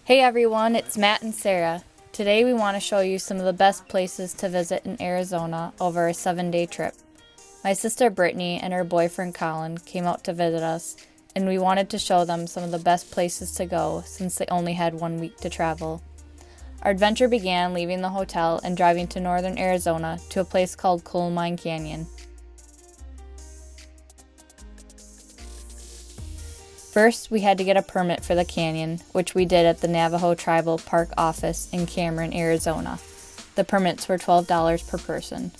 Hey everyone, it's Matt and Sarah. Today we want to show you some of the best places to visit in Arizona over a 7-day trip. My sister Brittany and her boyfriend Colin came out to visit us, and we wanted to show them some of the best places to go since they only had 1 week to travel. Our adventure began leaving the hotel and driving to northern Arizona to a place called Glen Canyon. First, we had to get a permit for the canyon, which we did at the Navajo Tribal Park office in Cameron, Arizona. The permits were $12 per person.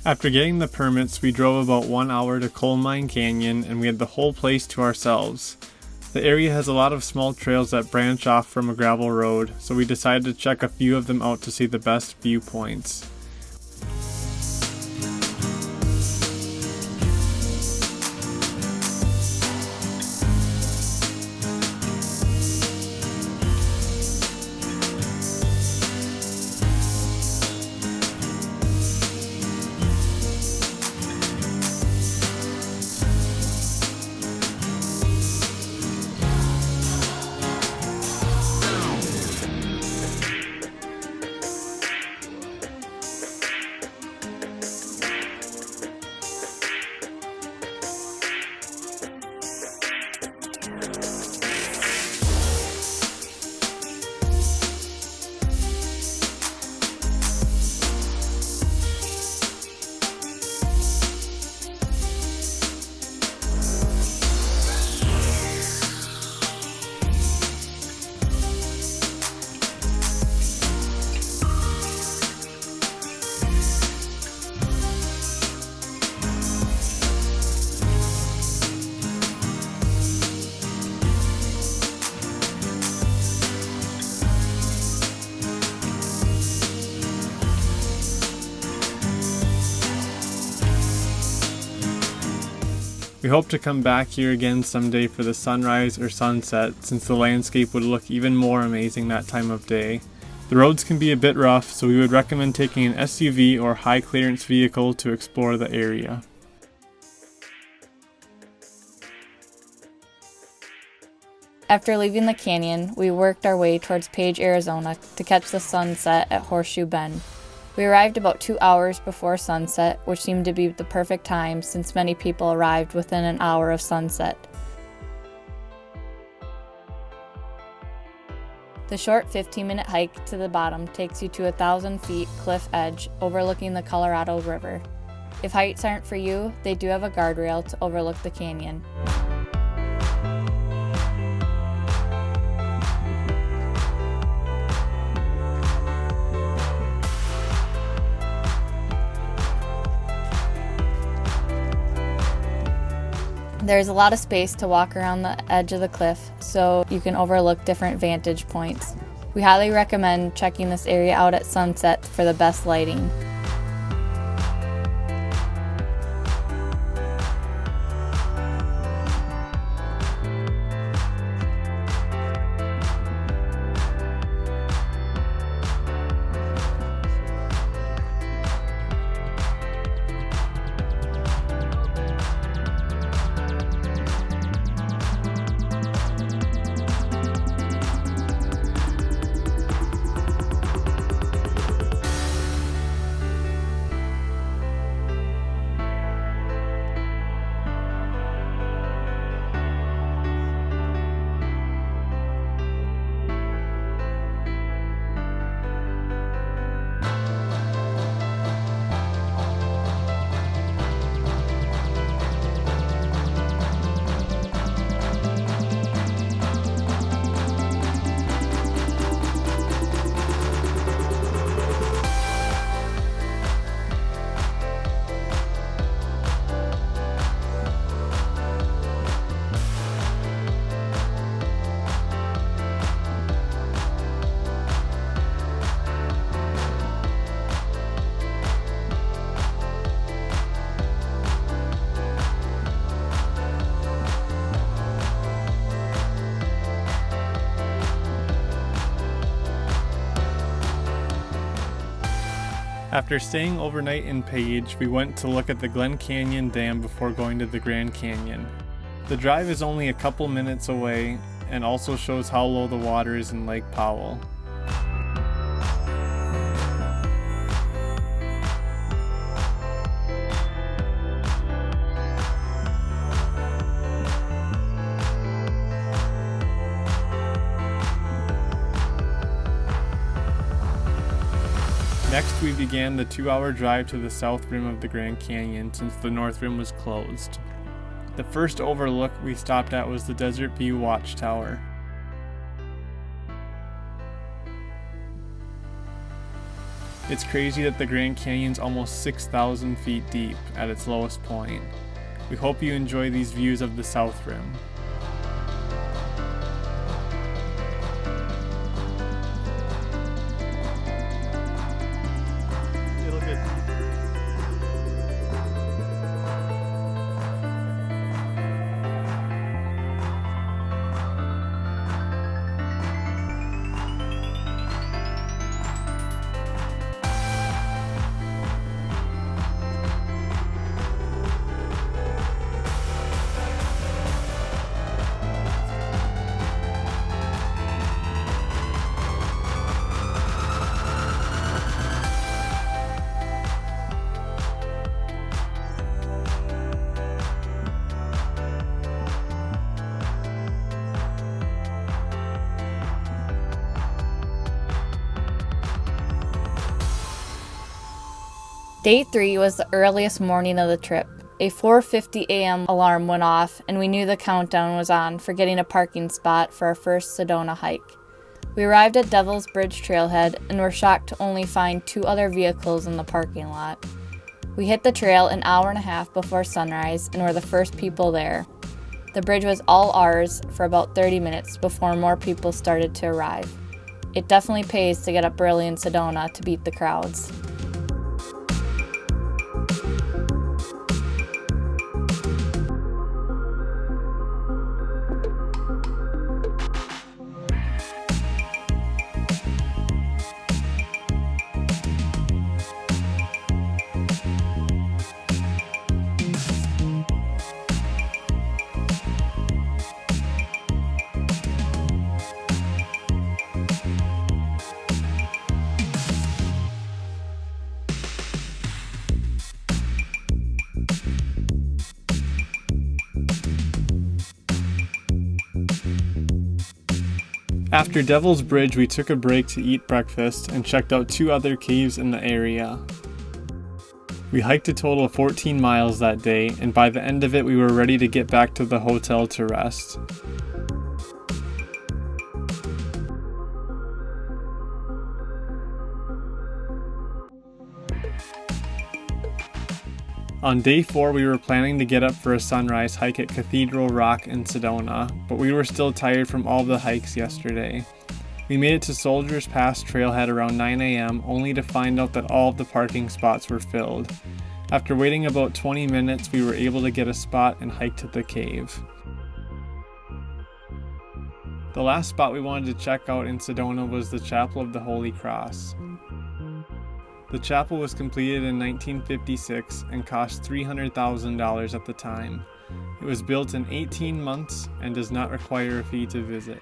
After getting the permits, we drove about 1 hour to Glen Canyon and we had the whole place to ourselves. The area has a lot of small trails that branch off from a gravel road, so we decided to check a few of them out to see the best viewpoints. We hope to come back here again someday for the sunrise or sunset, since the landscape would look even more amazing that time of day. The roads can be a bit rough, so we would recommend taking an SUV or high clearance vehicle to explore the area. After leaving the canyon, we worked our way towards Page, Arizona to catch the sunset at Horseshoe Bend. We arrived about 2 hours before sunset, which seemed to be the perfect time since many people arrived within an hour of sunset. The short 15-minute hike to the bottom takes you to 1,000 feet cliff edge overlooking the Colorado River. If heights aren't for you, they do have a guardrail to overlook the canyon. There's a lot of space to walk around the edge of the cliff, so you can overlook different vantage points. We highly recommend checking this area out at sunset for the best lighting. After staying overnight in Page, we went to look at the Glen Canyon Dam before going to the Grand Canyon. The drive is only a couple minutes away, and also shows how low the water is in Lake Powell. Next, we began the 2-hour drive to the south rim of the Grand Canyon since the north rim was closed. The first overlook we stopped at was the Desert View Watchtower. It's crazy that the Grand Canyon's almost 6,000 feet deep at its lowest point. We hope you enjoy these views of the south rim. Day 3 was the earliest morning of the trip. A 4:50 a.m. alarm went off, and we knew the countdown was on for getting a parking spot for our first Sedona hike. We arrived at Devil's Bridge Trailhead and were shocked to only find 2 other vehicles in the parking lot. We hit the trail an hour and a half before sunrise and were the first people there. The bridge was all ours for about 30 minutes before more people started to arrive. It definitely pays to get up early in Sedona to beat the crowds. After Devil's Bridge, we took a break to eat breakfast and checked out 2 other caves in the area. We hiked a total of 14 miles that day, and by the end of it, we were ready to get back to the hotel to rest. On day 4, we were planning to get up for a sunrise hike at Cathedral Rock in Sedona, but we were still tired from all the hikes yesterday. We made it to Soldiers Pass Trailhead around 9 a.m. only to find out that all of the parking spots were filled. After waiting about 20 minutes, we were able to get a spot and hike to the cave. The last spot we wanted to check out in Sedona was the Chapel of the Holy Cross. The chapel was completed in 1956 and cost $300,000 at the time. It was built in 18 months and does not require a fee to visit.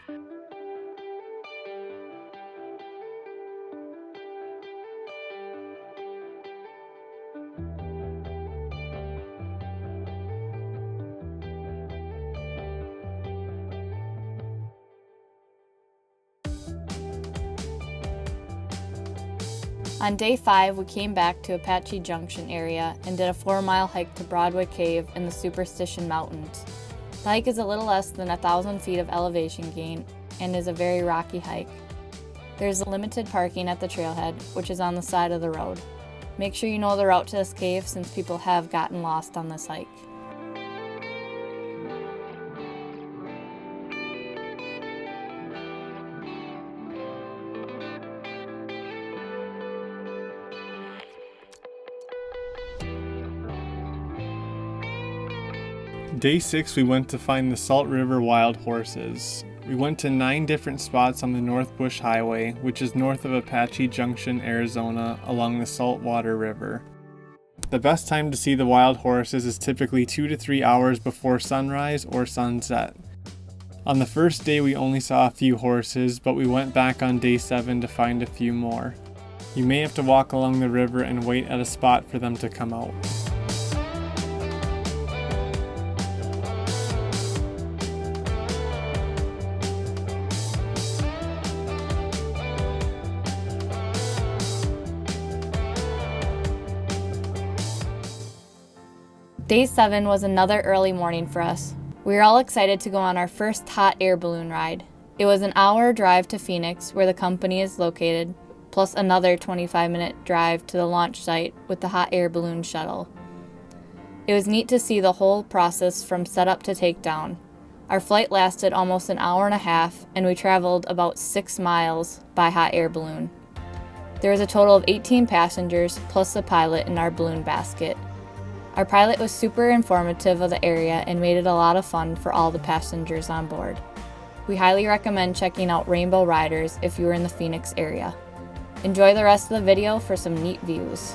On day 5, we came back to Apache Junction area and did a 4-mile hike to Broadway Cave in the Superstition Mountains. The hike is a little less than 1,000 feet of elevation gain and is a very rocky hike. There's limited parking at the trailhead, which is on the side of the road. Make sure you know the route to this cave since people have gotten lost on this hike. Day 6, we went to find the Salt River wild horses. We went to 9 different spots on the North Bush Highway, which is north of Apache Junction, Arizona, along the Saltwater River. The best time to see the wild horses is typically 2 to 3 hours before sunrise or sunset. On the first day we only saw a few horses, but we went back on day 7 to find a few more. You may have to walk along the river and wait at a spot for them to come out. Day 7 was another early morning for us. We were all excited to go on our first hot air balloon ride. It was an hour drive to Phoenix, where the company is located, plus another 25-minute drive to the launch site with the hot air balloon shuttle. It was neat to see the whole process from setup to takedown. Our flight lasted almost an hour and a half, and we traveled about 6 miles by hot air balloon. There was a total of 18 passengers, plus the pilot in our balloon basket. Our pilot was super informative of the area and made it a lot of fun for all the passengers on board. We highly recommend checking out Rainbow Riders if you are in the Phoenix area. Enjoy the rest of the video for some neat views.